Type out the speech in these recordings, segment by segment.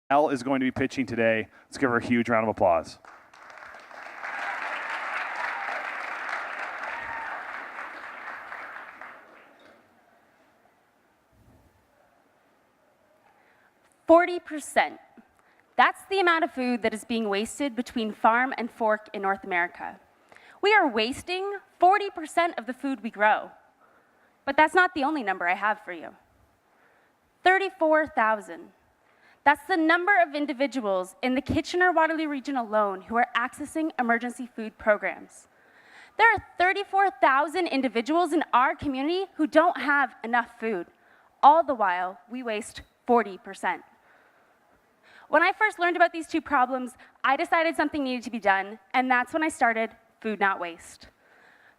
Elle is going to be pitching today. Let's give her a huge round of applause. %. That's the amount of food that is being wasted between farm and fork in North America. We are wasting 40% of the food we grow. But that's not the only number I have for you. 34,000. That's the number of individuals in the Kitchener-Waterloo region alone who are accessing emergency food programs. There are 34,000 individuals in our community who don't have enough food. All the while, we waste 40%. When I first learned about these two problems, I decided something needed to be done, and that's when I started Food Not Waste.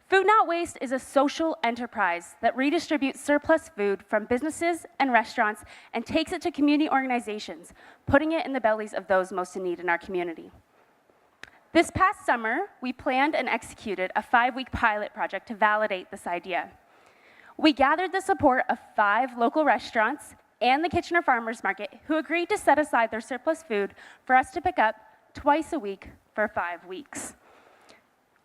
Food Not Waste is a social enterprise that redistributes surplus food from businesses and restaurants and takes it to community organizations, putting it in the bellies of those most in need in our community. This past summer, we planned and executed a 5-week pilot project to validate this idea. We gathered the support of 5 local restaurants and the Kitchener Farmers Market, who agreed to set aside their surplus food for us to pick up twice a week for 5 weeks.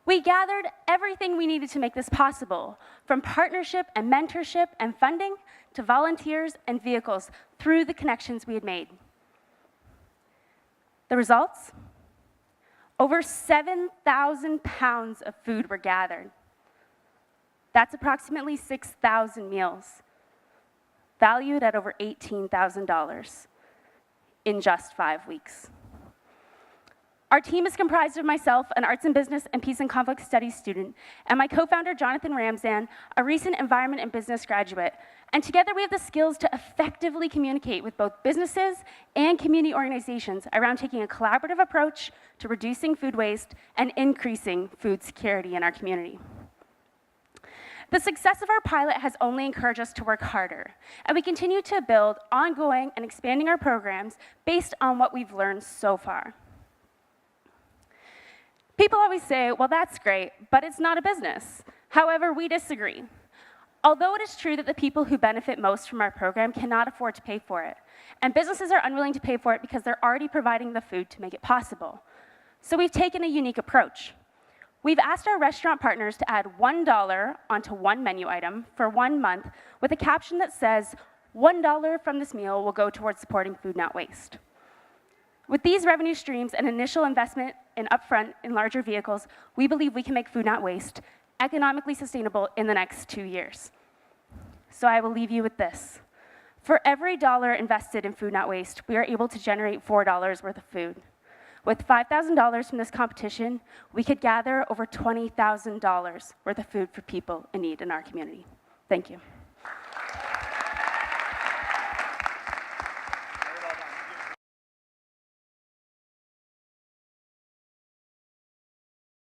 We gathered everything we needed to make this possible, from partnership and mentorship and funding to volunteers and vehicles through the connections we had made. The results? Over 7,000 pounds of food were gathered. That's approximately 6,000 meals, valued at over $18,000 in just 5 weeks. Our team is comprised of myself, an arts and business and peace and conflict studies student, and my co-founder, Jonathan Ramzan, a recent environment and business graduate. And together we have the skills to effectively communicate with both businesses and community organizations around taking a collaborative approach to reducing food waste and increasing food security in our community. The success of our pilot has only encouraged us to work harder, and we continue to build ongoing and expanding our programs based on what we've learned so far. People always say, well, that's great, but it's not a business. However, we disagree. Although it is true that the people who benefit most from our program cannot afford to pay for it, and businesses are unwilling to pay for it because they're already providing the food to make it possible. So we've taken a unique approach. We've asked our restaurant partners to add $1 onto one menu item for 1 month with a caption that says, $1 from this meal will go towards supporting Food Not Waste. With these revenue streams and initial investment in upfront in larger vehicles, we believe we can make Food Not Waste economically sustainable in the next 2 years. So I will leave you with this. For every dollar invested in Food Not Waste, we are able to generate $4 worth of food. With $5,000 from this competition, we could gather over $20,000 worth of food for people in need in our community. Thank you.